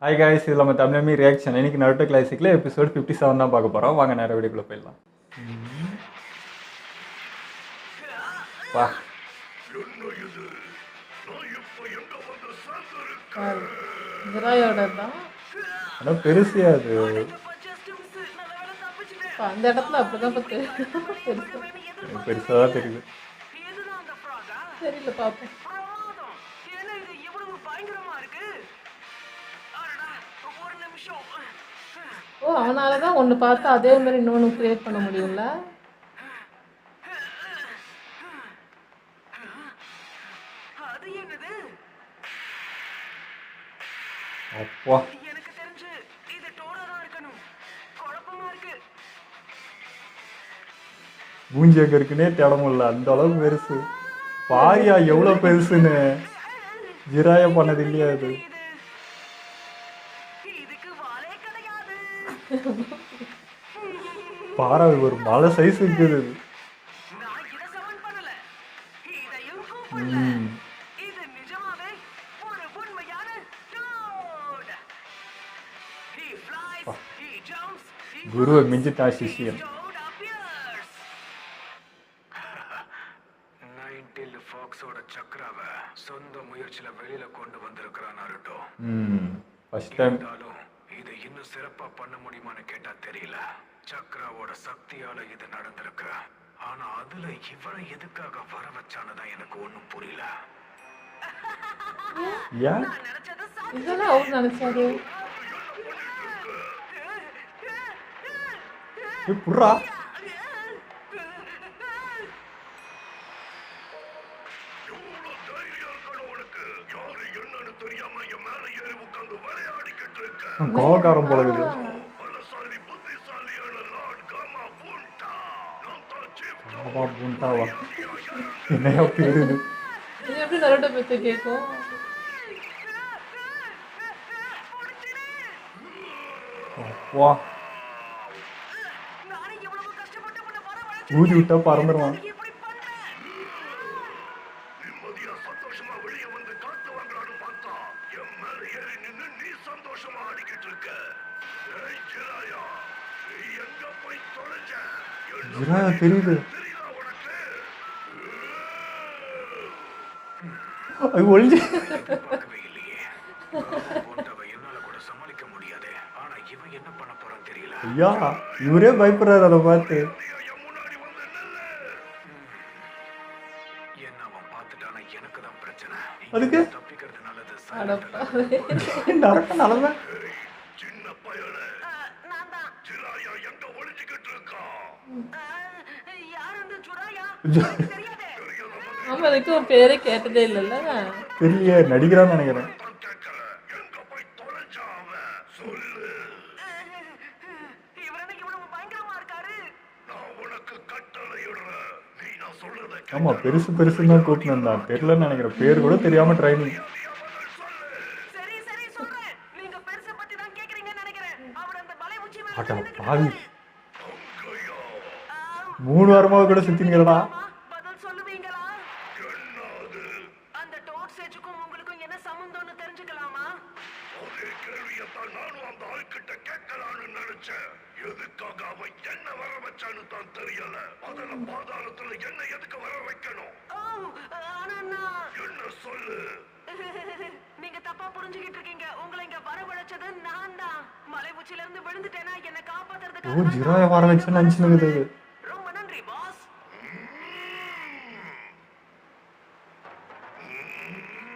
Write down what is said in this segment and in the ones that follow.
Hi guys, இது நம்ம Tamil reaction. இன்னைக்கு நருட்டோ கிளாசிக்கில் எபிசோட் 57 தான் பார்க்க போகிறோம். வாங்க நேரம் வீடியோக்குள்ளே போயிடலாம். வா ஜிராயோட தான் ஆனால் பெருசியா அது அந்த இடத்துல அப்படிதான் பார்த்து பெருசாக தான் தெரியுது. தெரியல பார்ப்போம். ஓ அவனால தான் ஒன்று பார்த்து அதே மாதிரி இன்னொன்று கிரியேட் பண்ண முடியும்ல. அப்பா மூஞ்சி எங்க இருக்குன்னே தேட முடியல, அந்த அளவுக்கு பெருசு. பாரியா எவ்வளோ பெருசுன்னு. ஜிராயா பண்ணது இல்லையா அது? பாரா ஒரு மலை சைஸ் இருக்குது அது. குருவை மிஞ்சிட்டான் சிஷியன். சக்கராவை சொந்த முயற்சியில வெளியில கொண்டு வந்திருக்கிறான் நருட்டோ. First time. இது இன்னும் சிறப்பா பண்ண முடியுமான்னு கேட்டா தெரியல. சக்கராவோட சக்தியால இது நடந்திருக்கு. ஆனா அதுல இவனை எதுக்காக வர வச்சானதான் எனக்கு ஒண்ணும் புரியல. ஏன் இதெல்லாம் அவர் நினைச்சாரு. புறா கோவக்காரம் போல இருக்குது. என்னையா பேரு இது எப்படி நருட்டோ பேச்ச கேட்கும்? வா ஊதி விட்டா பறந்துருவான். ஜிராயா தெரியுது. அது ஒழிஞ்சு ஐயா இவரே பயப்படுறாரு அதை பார்த்து. அதுக்கு நரட்ட நிலமை. ஆமா அதுக்கு ஒரு பேரே கேட்டதே இல்லைல்ல. தெரியல, நடிக்கிறான்னு நினைக்கிறேன். ஆமா பெருசு பெருசுன்னு தான் கூப்பிட்டு தான் தெரியலன்னு நினைக்கிறேன். பேர் கூட தெரியாம ட்ரைனிங். பாவி 3 வாரமாக கூட சுத்தினுங்கடா. நீங்க தப்பா புரிஞ்சுக்கிட்டு இருக்கீங்க. உங்களை இங்க வரவழைச்சது நான் தான். மலை உச்சில இருந்து விழுந்துட்டேனா என்ன காப்பாத்துறதுக்கு. ஓ ஜிராயா வர வச்சு நினைச்சுனுக்குது. ரொம்ப நன்றி பாஸ்.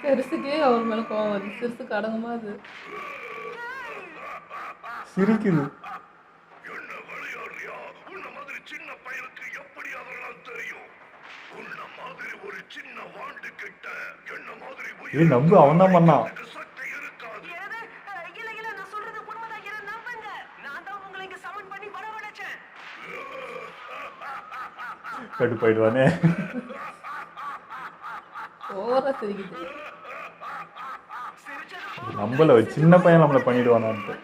பெருசுக்கே அவர் மேல கோவம் வருது. சிறுசுக்கு அடங்குமா அது? சிரிக்குது. ஏய் நம்பு, அவன் தான் பண்ணான். கடுப்பாயிடுவானே. ஓவரா சிரிக்குது. நம்மள சின்ன பையன் நம்மள பண்ணிடுவானான்ட்டு.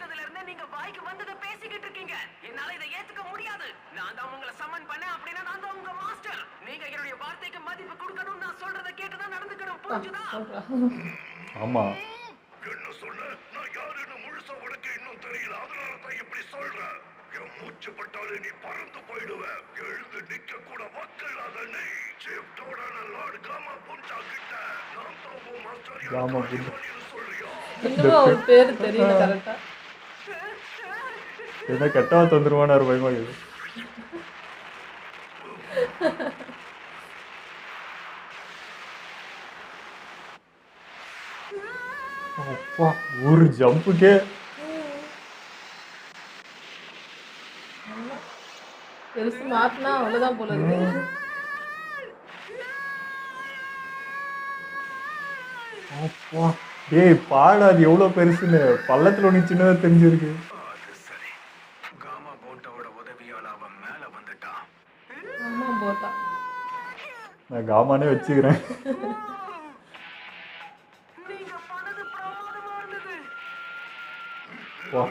நடந்துக்கணும், புரிஞ்சுதா? ஆமா ஆதாரத்தை இப்படி சொல்ற? என் மூச்சு பட்டாலே நீ பறந்து போயிடுவ. எழுந்து நிக்க கூட வக்கில்லாத நீ ஷிஃப்டோட லார்ட் காமா புஞ்சா கிட்ட நான் தான் மாஸ்டர் காமா யாரு புஞ்சா. சொல்றியா? இன்னும் அவர் பேரு தெரியல கரெக்டா. என்ன கெட்டவா தந்துருவானாரு பயமா இருக்குது. அப்பா ஒரு ஜம்புக்கே பெருசு மாட்டினா அவ்வளவுதான் போல இருக்கு. அப்பா டேய் பாடு அது எவ்வளவு பெருசுன்னு பள்ளத்துல ஒண்ணு சின்னதா தெரிஞ்சிருக்கு. அது சரி. காமா போண்டாவோட உதவியால அவன் மேல வந்துட்டான். ஆமா போட்டா. நான் காமானே வச்சுக்கிறேன். நீங்க பண்ணது பிரமாதமா இருந்தது. வா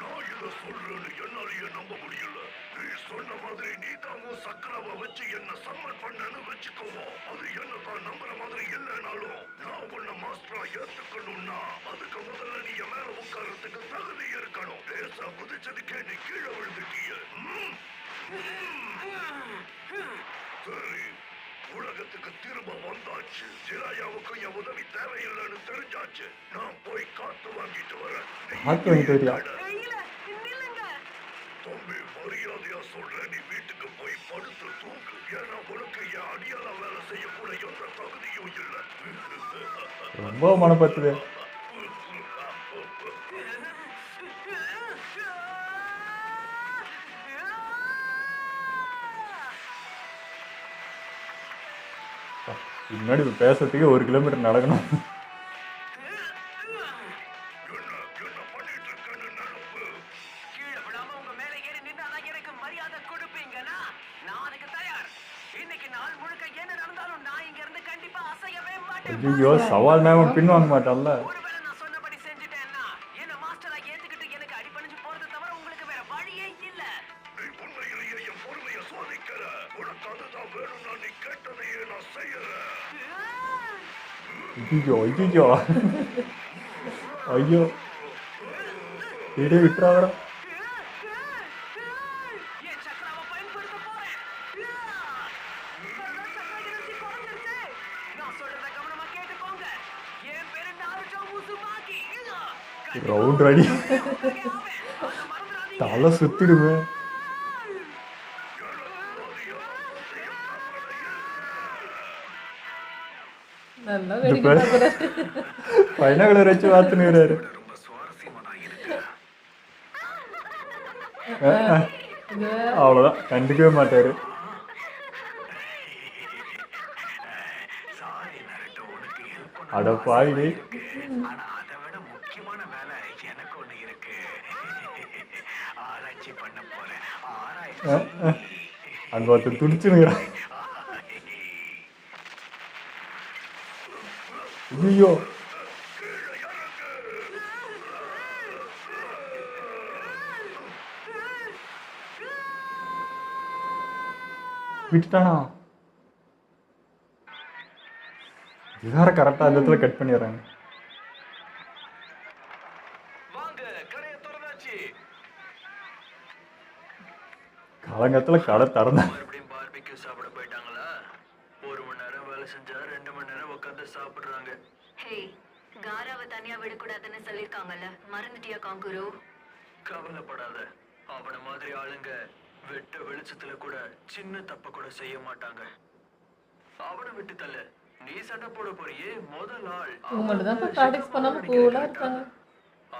நான் இதை சொல்றேன்னு என்னாலேயே நம்ப முடியல. நீ சொன்ன மாதிரி நீ தான் சக்கரவை வச்சு என்ன சம்மன் பண்ணன்னு வச்சுக்கோவோ. அது என்னதான் நம்புற மாதிரி இல்லைனாலும் நான் உன்னை மாஸ்டரா ஏத்துக்கணும்னா அதுக்கு முதல்ல நீ என் மேல உட்கார்றதுக்கு தகுதி இருக்கணும். பேச குதிச்சதுக்கே நீ கீழே விழுந்துட்டிய. சரி, உலகத்துக்கு திரும்ப வந்தாச்சு. ஜிராயாவுக்கு என் உதவி தேவையில்லைன்னு தெரிஞ்சாச்சு. நான் போய் காத்து வாங்கிட்டு வரேன். காத்து வாங்கிட்டு வரியா? இல்ல, நில்லுங்க. தம்பி, மரியாதையா சொல்றேன், நீ வீட்டுக்கு போய் படுத்து தூங்கு. ஏன்னா உனக்கு என் அடியால வேலை செய்யக்கூட எந்த தகுதியும் இல்லை. ரொம்ப மனப்பத்துது. முன்னாடி பேசுறதுக்கு 1 கிலோமீட்டர் நடக்கணும். என்ன பண்ணிட்டு இருக்கேன்னு நினைப்பு. கீழே விடாம உங்க மேல ஏறி நின்னாதான் எனக்கு மரியாதை கொடுப்பீங்கன்னா நான் அதுக்கு தயார். இன்னைக்கு நாள் முழுக்க என்ன நடந்தாலும் நான் இங்க இருந்து கண்டிப்பா அசையவே மாட்டேன். ஐயோ சவால் நேரம் பின்வாங்க மாட்டான்ல. ஒருவேளை நான் சொன்னபடி செஞ்சுட்டேன்னா என்ன மாஸ்டரா ஏத்துக்கிட்டு எனக்கு அடிபணிஞ்சு போறது தவிர உங்களுக்கு வேற வழியே இல்ல. நீ உண்மையிலேயே என் பொறுமையை சோதிக்கிற. உனக்கு அதுதான் வேணும்னா நீ கேட்டதையே நான் செய்யறேன். ஐயோ ஐயோ ஐயோ இடி விட்டுறாங்க. என் சக்கராவை பயன்படுத்த போறேன். சக்கரவர்த்தி குறைஞ்சிருச்சு. நான் சொல்றத கவனமா கேட்டுக்கோங்க. என் பேரு நாருட்டோ உசுமாகி. Round ready. தலை சுத்திடுவேன். நல்லா வேடிக்கை பார்க்குறாரு. பைனாகுலர் வச்சு வாத்துனுறாரு. ரொம்ப சுவாரஸ்யமா நான் இருக்கேன். அவ்வளோதான் கண்டுக்கவே மாட்டாரு. சாரி நரட்டோ, உனக்கு ஹெல்ப் பண்ண அட பாவி. ஆனா அதை விட முக்கியமான வேலை எனக்கு ஒண்ணு இருக்கு. ஆராய்ச்சி பண்ண போறேன். ஆராய்ச்சி. அங்க ஒருத்தர் துடிச்சுனுங்கிறான். ஐயோ விட்டுட்டானா? இதுதார கரெக்டா அந்த இடத்துல கட் பண்ணிடுறாங்க. வாங்க, கடையை திறந்தாச்சு. காலங்கத்துல கடை திறந்தா மறுபடியும் பார்பிக்யூ சாப்பிட போயிட்டாங்களா? 1 மணி நேரம் வேலை செஞ்சா 2 மணி நேரம் உட்காந்து சாப்பிடுறாங்க. ஹே, காராவை தனியா விடக்கூடாதுன்னு சொல்லிருக்காங்கல்ல, மறந்துட்டியா காங்குரு? கவலைப்படாத. அவன மாதிரி ஆளுங்க வெட்ட வெளிச்சத்துல கூட சின்ன தப்ப கூட செய்ய மாட்டாங்க. அவனை விட்டு தள்ள. நீ சண்டை போட போறியே முதல் ஆள். உங்கள்ட்ட தான் ப்ராக்டிஸ் பண்ணாம கூலா இருக்காங்க.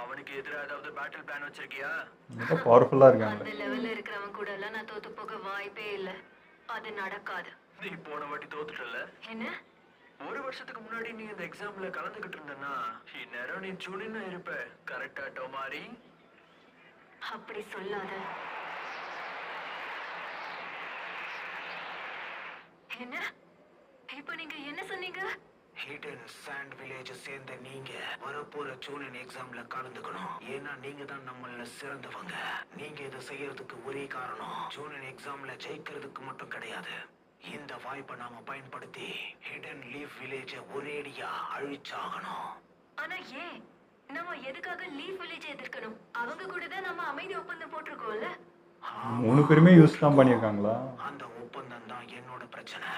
அவனுக்கு எதிராக ஏதாவது பேட்டில் பிளான் வச்சிருக்கியா? ரொம்ப பவர்ஃபுல்லா இருக்காங்க. அந்த லெவல்ல இருக்கிறவன் கூட எல்லாம் நான் தோத்து போக வாய்ப்பே இல்ல. அது நடக்காது. நீ போன வாட்டி தோத்துட்டல. என்ன? 1 வருஷத்துக்கு முன்னாடி நீ இந்த எக்ஸாம்ல கலந்துகிட்டு இருந்தனா இந்நேரம் நீ ஜூனியனா இருப்ப. கரெக்டா டோமாரி? அப்படி சொல்லாத. என்ன? இப்ப நீங்க என்ன சொன்னீங்க? ஹிடன் சாண்ட் வில்லேஜ் சேர்ந்த நீங்க வரப்போற ஜூனியர் எக்ஸாம்ல கலந்துக்கணும். ஏன்னா நீங்க தான் நம்மள சிறந்தவங்க. நீங்க இதை செய்யறதுக்கு ஒரே காரணம் ஜூனியர் எக்ஸாம்ல ஜெயிக்கிறதுக்கு மட்டும் கிடையாது. இந்த வாய்ப்பை நாம பயன்படுத்தி ஹிடன் லீஃப் வில்லேஜ ஒரேடியா அழிச்சாகணும். ஆனா ஏன்? நம்ம எதுக்காக லீஃப் வில்லேஜ் எதிர்க்கணும்? அவங்க கூட தான் நம்ம அமைதி ஒப்பந்தம் போட்டிருக்கோம்ல. 3 பேருமே யூஸ் தான் பண்ணியிருக்காங்களா? அந்த ஒப்பந்தம் தான் என்னோட பிரச்சனை.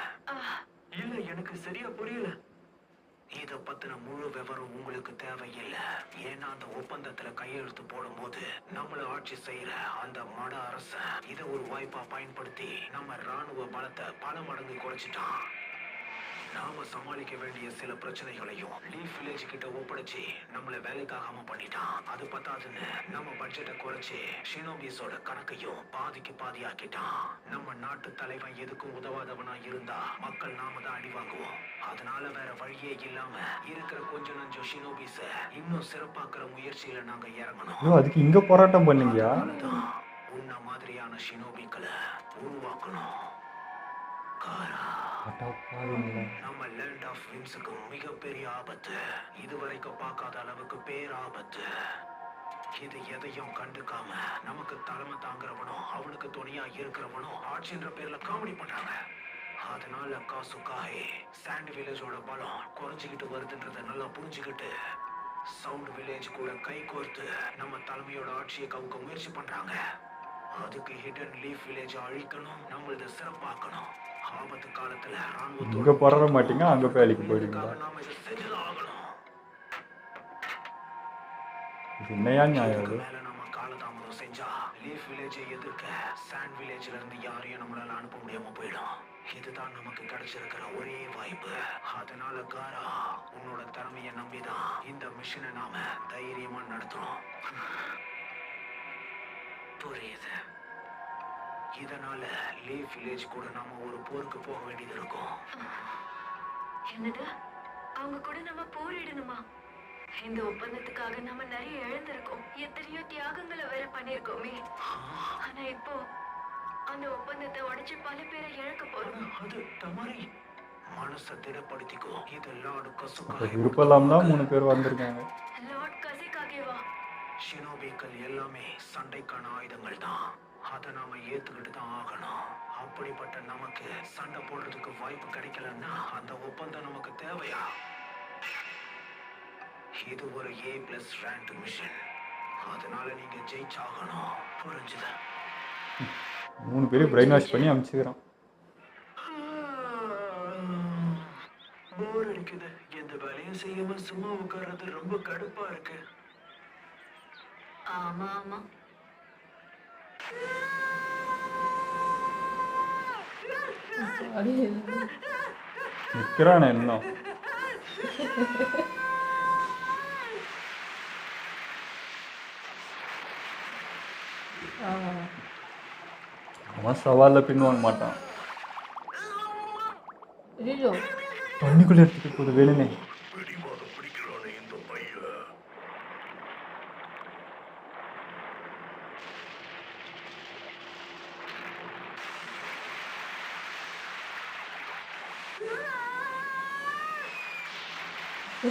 இல்ல, எனக்கு சரியா புரியல. இத பத்தின முழு விவரம் உங்களுக்கு தேவையில்லை. ஏன்னா அந்த ஒப்பந்தத்துல கையெழுத்து போடும்போது நம்மள ஆட்சி செய்யற அந்த மட அரசன் இத ஒரு வாய்ப்பா பயன்படுத்தி நம்ம ராணுவ பலத்தை பல மடங்கு குறைச்சிட்டான். நாம சமாளிக்க வேண்டிய சில பிரச்சனைகளையும் லீஃப் வில்லேஜ் கிட்ட ஒப்படைச்சு நம்மள வேலைக்காகாம பண்ணிட்டான். அது பத்தாதுன்னு நம்ம பட்ஜெட்டை குறைச்சு ஷினோபிஸோட கணக்கையும் பாதிக்கு பாதி ஆக்கிட்டான். நம்ம நாட்டு தலைவன் எதுக்கும் உதவாதவனா இருந்தா மக்கள் நாம தான் அடி வாங்குவோம். அதனால வேற வழியே இல்லாம இருக்கிற கொஞ்சம் நஞ்சம் ஷினோபிஸ இன்னும் சிறப்பாக்குற முயற்சியில நாங்க இறங்கணும். அதுக்கு இங்க போராட்டம் பண்ணீங்களா? உன்ன மாதிரியான ஷினோபிக்களை உருவாக்கணும். நம்ம லேண்ட் ஆஃப் வின்ஸுக்கு மிகப்பெரிய ஆபத்து. இதுவரைக்கும் பார்க்காத அளவுக்கு பேராபத்து. இது எதையும் கண்டுக்காம நமக்கு தலைமை தாங்குறவனும் அவனுக்கு துணையா இருக்கிறவனும் ஆட்சின்ற பேர்ல காமெடி பண்றாங்க. அதனால காசுக்காகே சாண்ட் வில்லேஜோட பலம் குறைஞ்சிக்கிட்டு வருதுன்றத நல்லா புரிஞ்சுக்கிட்டு சவுண்ட் வில்லேஜ் கூட கை கோர்த்து நம்ம தலைமையோட ஆட்சியை கவுக்க முயற்சி பண்றாங்க. அதுக்கு ஹிடன் லீஃப் வில்லேஜ் அழிக்கணும், நம்மளது சிறப்பாக்கணும். ஆபத்து காலத்துல இங்க போராட மாட்டீங்க, அங்க போய் அழிக்க போயிடுவீங்களா? நாம இதை செஞ்சுதான் ஆகணும். என்னையா நியாயம்? மேல நம்ம காலதாமதம் செஞ்சா லீஃப் வில்லேஜை எதிர்க்க சாண்ட் வில்லேஜ்ல இருந்து யாரையும் நம்மளால அனுப்ப முடியாம போயிடும். இதுதான் நமக்கு கிடைச்சிருக்கிற ஒரே வாய்ப்பு. அதனால காரா, உன்னோட திறமையை நம்பிதான் இந்த மிஷனை நாம தைரியமா நடத்துறோம். புரியுது. இதனால லீஃப் வில்லேஜ் கூட நாம ஒரு போருக்கு போக வேண்டியது இருக்கும். என்னது? அவங்க கூட நம்ம போரிடணுமா? இந்த ஒப்பந்தத்துக்காக நம்ம நிறைய இழந்திருக்கோம். எத்தனையோ தியாகங்களை வேற பண்ணிருக்கோமே. ஆனா இப்போ அந்த ஒப்பந்தத்தை உடைச்சு பல பேரை இழக்க போறோம். அது தமாரி மனசை திடப்படுத்திக்கோ. இது லார்டு கசுகா விருப்பம் தான் 3 பேர் வந்திருக்காங்க. லார்ட் கசிகாகேவா? ஷினோபிக்கள் எல்லாமே சண்டைக்கான ஆயுதங்கள் தான். அதை நாம ஏத்துக்கிட்டு தான் ஆகணும். அப்படிப்பட்ட நமக்கு சண்டை போடுறதுக்கு வாய்ப்பு கிடைக்கலன்னா அந்த ஒப்பந்தம் நமக்கு தேவையா? இது ஒரு A+ ரேங்க் மிஷன். அதனால நீங்க ஜெயிச்சாகணும். புரிஞ்சுதா? 3 பேரையும் பிரெயின் வாஷ் பண்ணி அனுப்பிச்சுக்கிறான். போர் அடிக்குது. எந்த வேலையும் செய்யாம சும்மா உட்கார்றது ரொம்ப கடுப்பா இருக்கு. ஆமா ஆமா. நிக்கிறானே இன்னும். அவன் சவாலில் பின்வாங்க மாட்டான். தண்ணிக்குள்ள எடுத்துட்டு போகுது வேணுனே. பிடிவாதம் பிடிக்கிறானே இந்த பையன்.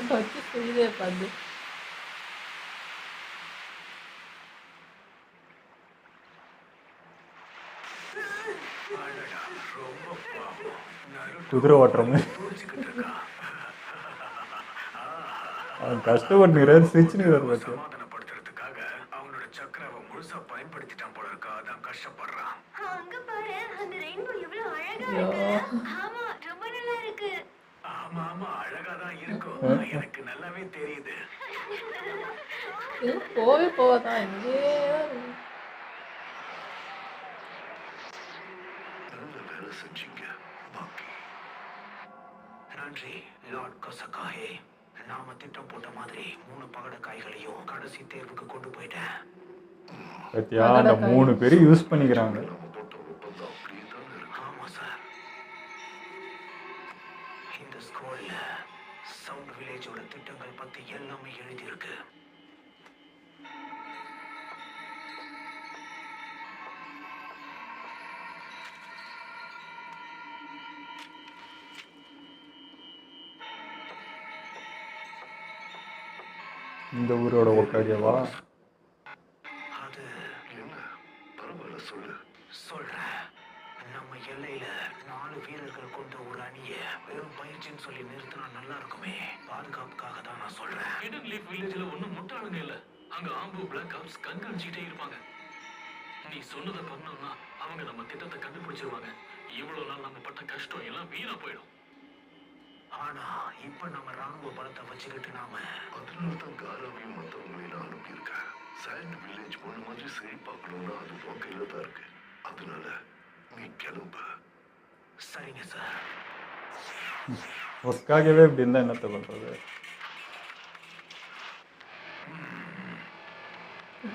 வச்சு செய்தே பார்த்து குதிரை ஓட்டுறோமே. அவன் கஷ்டப்பட்டு சிரிச்சுன்னு சமாதானப்படுத்துறதுக்காக அவனோட சக்கரவை முழுசா பயன்படுத்திட்டான் போல இருக்கா. அதான் கஷ்டப்படுறான். அங்க பாரு, அந்த ரெயின்போ எவ்வளவு அழகா இருக்கு. ஆமா, ரொம்ப நல்லா இருக்கு. ஆமா ஆமா, அழகாதான் இருக்கும். எனக்கு நல்லாவே தெரியுது. போவே போவாதா இங்கே. நல்ல வேலை செஞ்சீங்க பாக்கி. நன்றி லார்ட் கசகாஹே. நாம திட்டம் போட்ட மாதிரி 3 பகடக்காய்களையும் கடைசி தேர்வுக்கு கொண்டு போயிட்டேன். பத்தியா, அந்த 3 பேரும் யூஸ் பண்ணிக்கிறாங்க. ஆமா சார். இந்த ஸ்கூல்ல சவுண்ட் வில்லேஜோட திட்டங்கள் பத்தி எல்லாமே எழுதியிருக்கு. இந்த ஊரோட ஒக்காடியவா? அது என்ன பரவாயில்ல சொல்லு. சொல்றேன். நம்ம எல்லையில 4 வீரர்கள் கொண்ட ஒரு அணிய வெறும் பயிற்சின்னு சொல்லி நிறுத்தினா நல்லா இருக்குமே. பாதுகாப்புக்காக தான் நான் சொல்றேன். ஹிடன் லீஃப் வில்லேஜ்ல ஒண்ணும் முட்டாளுங்க இல்ல. அங்க ஆம்பு பிளாக் ஆப்ஸ் கண்காணிச்சுட்டே இருப்பாங்க. நீ சொன்னதை பண்ணோம்னா அவங்க நம்ம திட்டத்தை கண்டுபிடிச்சிருவாங்க. இவ்வளவு நாள் நம்ம பட்ட கஷ்டம் எல்லாம் வீணா போயிடும். ஆனா இப்ப நம்ம ராணுவ பலத்தை வச்சுக்கிட்டு நாம அதனால்தான் காராவையும் மற்றவங்களையும் நான் அனுப்பியிருக்கேன். சாண்ட் வில்லேஜ் பொண்ணு மாதிரி செழிப்பாக்கணும்னா அது உன் கையில தான் இருக்கு. அதனால நீ கிளம்பு. சரிங்க சார். ஒர்க்காகவே இப்படி இருந்தால் என்னத்தை பண்ணுறது?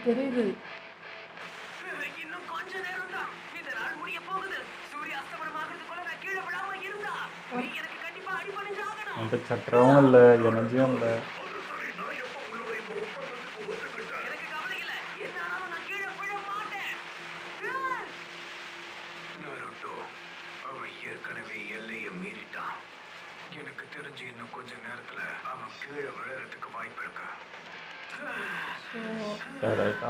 தெரியுது. இன்னும் கொஞ்ச நேரம் தான். இந்த நாள் முடிய போகுது. சூரிய அஸ்தமனம் ஆகிறதுக்குள்ள நான் கீழே விழாம இருந்தா நீ எனக்கு கண்டிப்பா அடிபணிஞ்சாகணும். அந்த சக்கரமும் இல்லை, எனர்ஜியும் இல்லை. எனக்கு கவலை இல்லை. என்ன ஆனாலும் நான் கீழே விழ மாட்டேன். நருட்டோ அவன் ஏற்கனவே எல்லையை மீறிட்டான். எனக்கு தெரிஞ்சு இன்னும் கொஞ்ச நேரத்துல அவன் கீழே விழறதுக்கு வாய்ப்பு இருக்கு. ரைட்டா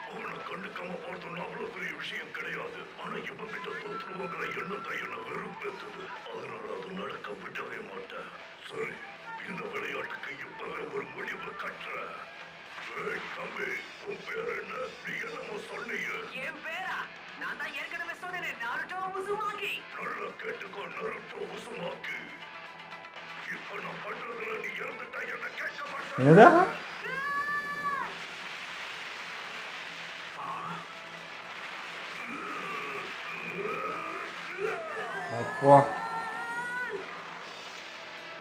அவனை கண்டுக்காம பார்த்தோம்னா அவ்வளவு பெரிய விஷயம் கிடையாது. ஆனா இப்ப கிட்ட தோற்றுவாங்கிற எண்ணம் தான் என்ன வெறுப்பேத்துது. அதனால அது நடக்க விடவே மாட்டேன். சரி, இந்த விளையாட்டுக்கு இப்பவே ஒரு முடிவு கட்டுறேன். தம்பி, உன் பேர் என்ன? நீ என்னமோ சொன்னீங்க. என் பேரா? நான் தான் ஏற்கனவே சொன்னேன், நாருட்டோ உசுமாகி. நல்லா கேட்டுக்கோ, நருட்டோ உசுமாக்கி. இப்ப நான் பண்றதுல நீ இறந்துட்டா என்ன கேட்க மாட்டேன். என்னதா? அப்பா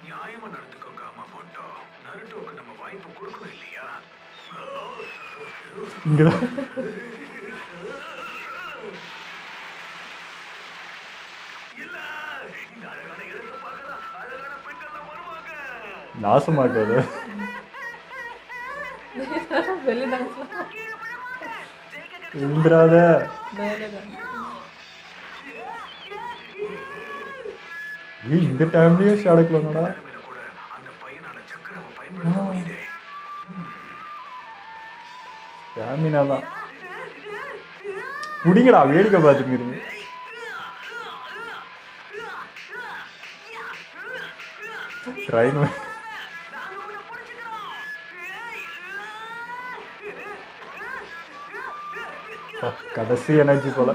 நியாயமா நடந்துக்கோங்க அம்மா போட்டோ. நருட்டோக்கு நம்ம வாய்ப்பு கொடுக்கணும் இல்லையா? இங்கதான் இல்ல, இந்த அழகான இடத்தை பார்க்கலாம். அழகான பெண்கள் வருவாங்க. நாசமாக்காது. வெளிநாட்டுல கீழே விழ மாட்டேன். ஜெயிக்க எழுந்துராத. மேலே தான். ஏய், இந்த டைம்லயும் ஷாடக்கலங்கடா. கடமையில கூட அந்த பையனால சக்கரவை பயன்படுத்த முடியுதே. ஸ்டாமினா தான். முடிங்கடா, வேடிக்கை பார்த்துக்கிறீங்க. ட்ரைன் நாங்க உன்னை பிடிச்சுக்கிறோம். கடைசி எனர்ஜி போல.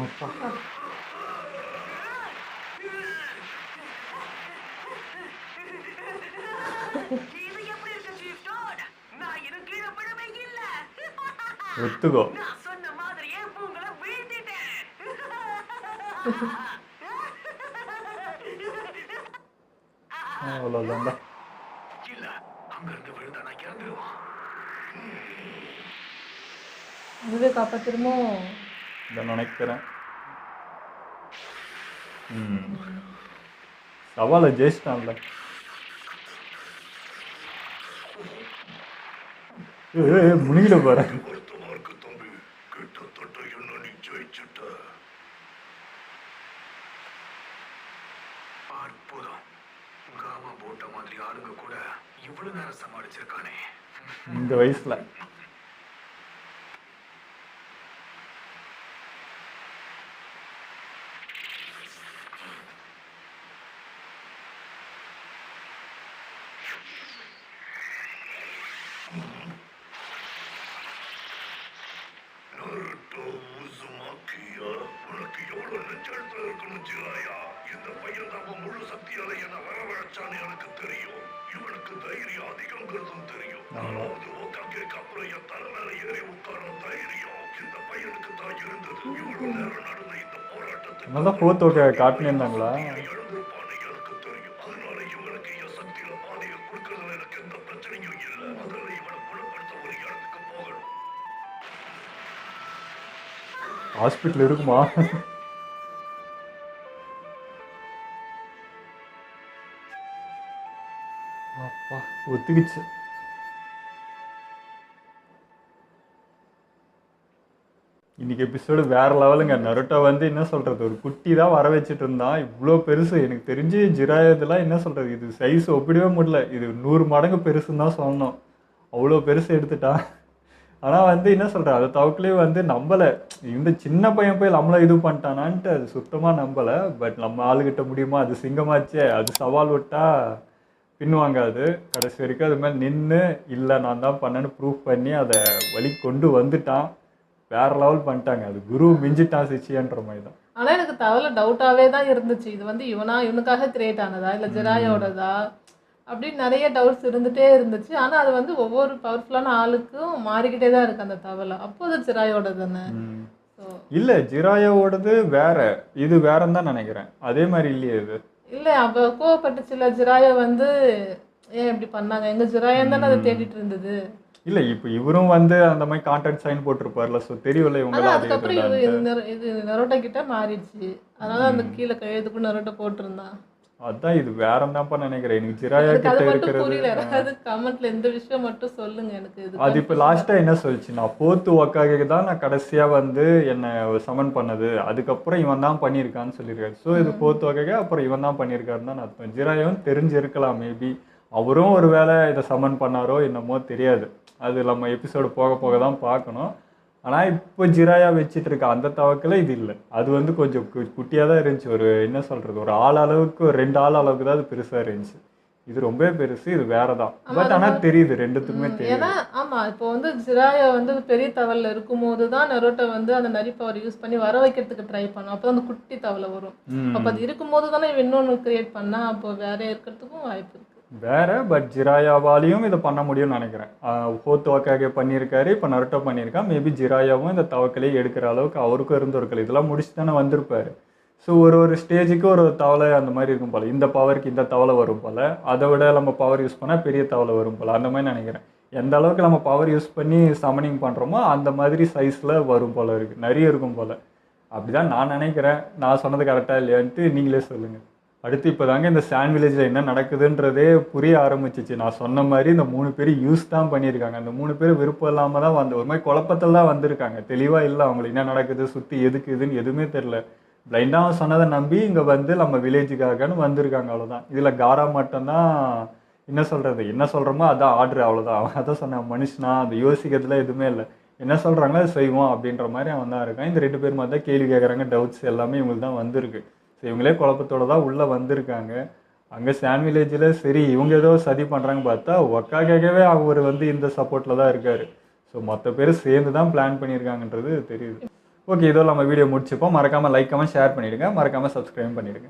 அப்பா. இது எப்படி இருக்கு Chief Toad? நான் இன்னும் கீழே விழவே இல்ல. ஒத்துக்கோ. நான் சொன்ன மாதிரியே உங்களை வீழ்த்திட்டேன். அவ்வளோதான்டா. இல்ல, அங்கிருந்து விழுந்தா நான் இறந்துருவான். இதுவே காப்பாத்திருமோ? இதை நினைக்கிறேன். சவாலை ஜெயிச்சிட்டான்ல. முனியில பாரு. வருத்தமா இருக்கு தம்பி. கிட்டத்தட்ட என்ன நீ ஜெயிச்சுட்ட. அற்புதம். காமா போட்ட மாதிரி ஆளுங்க கூட இவ்வளவு நேரம் சமாளிச்சிருக்கானே. இந்த வயசுல நருட்டோ உசுமாக்கியா, உனக்கு எவ்வளவு நெஞ்செழுத்தம் இருக்கணும் ஜிராயா. இந்த பையன் நம்ம முழு சக்தியால என்ன வரவழைச்சான்னு எனக்கு தெரியும். இவனுக்கு தைரியம் அதிகங்கிறதும் தெரியும். நானாவது ஓக்காக்கு அப்புறம் என் தலை மேல ஏறி உட்கார தைரியம் இந்த பையனுக்கு தான் இருந்தது. இவ்வளவு நேரம் நடந்த இந்த போராட்டத்துக்கு என்னதான் போத்தோக்க காட்டினிருந்தாங்களா? இழந்திருப்பான்னு எனக்கு தெரியும். அதனால இவனுக்கு என் சக்தியில பாதையை கொடுக்கறதுல எனக்கு எந்த பிரச்சனையும் இல்லை. முதல்ல இவனை குணப்படுத்த ஒரு இடத்துக்கு போகணும். ஹாஸ்பிட்டல் இருக்குமா? அப்பா ஒத்துக்குச்சு. இன்னைக்கு எபிசோடு வேற லெவலுங்க. நருட்டோ வந்து என்ன சொல்றது, ஒரு குட்டி தான் வர வச்சுட்டு இருந்தான். இவ்வளோ பெருசு. எனக்கு தெரிஞ்சு ஜிராயதெல்லாம் என்ன சொல்றது, இது சைஸ் ஒப்பிடவே முடியல. இது 100 மடங்கு பெருசுன்னு தான் சொல்லணும். அவ்வளோ பெருசு எடுத்துட்டான். ஆனால் வந்து என்ன சொல்கிறேன் அது தவக்கலே வந்து நம்பலை. இந்த சின்ன பையன் போய் நம்மளை இது பண்ணிட்டானான்ட்டு அது சுத்தமாக நம்பலை. பட் நம்ம ஆளுகிட்ட முடியுமா, அது சிங்கமாச்சே, அது சவால் விட்டா பின்வாங்காது. கடைசி வரைக்கும் அது மாதிரி நின்று இல்லை நான் தான் பண்ணேன்னு ப்ரூவ் பண்ணி அதை வழி கொண்டு வந்துட்டான். வேற லெவல் பண்ணிட்டாங்க. அது குரு மிஞ்சிட்டான் சிச்சியன்ற மாதிரி தான். ஆனா எனக்கு தவளை டவுட்டாவே தான் இருந்துச்சு. இது வந்து இவனுக்காக கிரியேட் ஆனதா இல்ல ஜிராயோடதா அப்படின்னு நிறைய டவுட்ஸ் இருந்துட்டே இருந்துச்சு. ஆனா அது வந்து ஒவ்வொரு பவர்ஃபுல்லான ஆளுக்கும் மாறிக்கிட்டே தான் இருக்கு அந்த தவளை. அப்போ அது ஜிராயோட தானே. இல்லை ஜிராயோடது வேற, இது வேறன்னு தான் நினைக்கிறேன். அதே மாதிரி இல்லையே இது. இல்லை அப்போ கோவப்பட்டுச்சுல ஜிராயோ வந்து ஏன் இப்படி பண்ணாங்க, எங்க ஜிராயன் தானே அதை தேடிட்டு இருந்தது. இல்லை இப்போ இவரும் வந்து அந்த மாதிரி கான்ட்ராக்ட் சைன் போட்டிருப்பார்ல, ஸோ தெரியல இவங்களாம் அது அதுக்கப்புறம் இது நரோட்டா கிட்ட மாறிடுச்சு. அதனால அந்த கீழே கையெழுத்துக்கும் நரோட்டா போட்டிருந்தான். அதான் இது வேறந்தான்ப்பா நினைக்கிறேன். எனக்கு ஜிராயா எனக்கு அது கிட்ட மட்டும் இருக்கிறது புரியல. யாராவது கமெண்ட்ல இந்த விஷயம் மட்டும் சொல்லுங்க எனக்கு. இது அது இப்போ லாஸ்ட்டாக என்ன சொல்லிச்சு, நான் போத்து ஒக்காக தான் நான் கடைசியாக வந்து என்னை சமன் பண்ணது, அதுக்கப்புறம் இவன் தான் பண்ணியிருக்கான்னு சொல்லியிருக்காரு. ஸோ இது போத்து ஒக்காக அப்புறம் இவன் தான் பண்ணியிருக்காருன்னு தான் அர்த்தம். ஜிராயும் தெரிஞ்சிருக்கலாம் மேபி. அவரும் ஒரு வேளை இதை சமன் பண்ணாரோ என்னமோ தெரியாது. அது நம்ம எபிசோடு போக போக தான் பார்க்கணும். ஆனால் இப்போ ஜிராயா வச்சுட்டு இருக்க அந்த தவக்கில் இது இல்லை. அது வந்து கொஞ்சம் குட்டியாக தான் இருந்துச்சு. ஒரு என்ன சொல்கிறது, ஒரு ஆள் அளவுக்கு, ஒரு 2 ஆள் அளவுக்கு தான் அது பெருசாக இருந்துச்சு. இது ரொம்ப பெருசு, இது வேற தான். பட் ஆனால் தெரியுது, ரெண்டுத்துக்குமே தெரியுது. ஏன்னா ஆமா இப்போ வந்து ஜிராயா வந்து பெரிய தவளைல இருக்கும்போது தான் நரோட்டோ வந்து அந்த நரி பவர் யூஸ் பண்ணி வர வைக்கிறதுக்கு ட்ரை பண்ணும். அப்போ அந்த குட்டி தவளை வரும். அப்போ அது இருக்கும்போது தானே இவன் இன்னொன்று கிரியேட் பண்ணா. அப்போ வேற இருக்கிறதுக்கும் வாய்ப்பு இருக்கு. வேற பட் ஜிராயாவாலையும் இதை பண்ண முடியும்னு நினைக்கிறேன். ஹோத்து வாக்காக பண்ணியிருக்காரு, இப்போ நருட்டோ பண்ணியிருக்கான். மேபி ஜிராயாவும் இந்த தவக்கலையை எடுக்கிற அளவுக்கு அவருக்கும் இருந்திருக்கல. இதெல்லாம் முடிச்சு தானே வந்திருப்பாரு. ஸோ ஒரு ஸ்டேஜுக்கு ஒரு தவளை அந்த மாதிரி இருக்கும் போல். இந்த பவருக்கு இந்த தவளை வரும் போல், அதை விட நம்ம பவர் யூஸ் பண்ணால் பெரிய தவளை வரும் போல், அந்த மாதிரி நினைக்கிறேன். எந்த அளவுக்கு நம்ம பவர் யூஸ் பண்ணி சமனிங் பண்ணுறோமோ அந்த மாதிரி சைஸில் வரும் போல் இருக்குது, நிறைய இருக்கும் போல். அப்படி தான் நான் நினைக்கிறேன். நான் சொன்னது கரெக்டாக இல்லையான்ட்டு நீங்களே சொல்லுங்கள். அடுத்து இப்போ தாங்க இந்த சாண்ட் வில்லேஜில் என்ன நடக்குதுன்றதே புரிய ஆரம்பிச்சிச்சு. நான் சொன்ன மாதிரி இந்த 3 பேர் யூஸ் தான் பண்ணியிருக்காங்க. அந்த 3 பேர் விருப்பம் இல்லாமல் தான் ஒரு மாதிரி குழப்பத்தில் தான் வந்திருக்காங்க. தெளிவாக இல்லை அவங்களுக்கு என்ன நடக்குது, சுற்றி எதுக்கு இதுன்னு எதுவுமே தெரில. பிளைண்டாக சொன்னதை நம்பி இங்கே வந்து நம்ம வில்லேஜுக்காகன்னு வந்திருக்காங்க, அவ்வளோதான். இதில் காரா மட்டும்தான் என்ன சொல்கிறது, என்ன சொல்கிறோமோ அதான் ஆர்டர், அவ்வளோதான். அவன் அதான் சொன்னான், மனுஷனா அது யோசிக்கிறதுல எதுவுமே இல்லை. என்ன சொல்கிறாங்களோ அது செய்வோம் அப்படின்ற மாதிரி அவன் தான் இருக்கான். இந்த 2 பேர் மாதிரி தான் கேள்வி கேட்குறாங்க. டவுட்ஸ் எல்லாமே இவங்களுக்கு தான் வந்திருக்கு. ஸோ இவங்களே குழப்பத்தோடு தான் உள்ளே வந்திருக்காங்க. அங்கே சாண்ட் வில்லேஜில் சரி இவங்க ஏதோ சதி பண்ணுறாங்க பார்த்தா ஒக்காகவே அவர் வந்து இந்த சப்போர்ட்டில் தான் இருக்கார். ஸோ மற்ற பேர் சேர்ந்து தான் பிளான் பண்ணியிருக்காங்கன்றது தெரியுது. ஓகே, இதோ நம்ம வீடியோ முடிச்சுப்போம். மறக்காமல் லைக் கமெண்ட் ஷேர் பண்ணிவிடுங்க. மறக்காமல் சப்ஸ்கிரைப் பண்ணிவிடுங்க.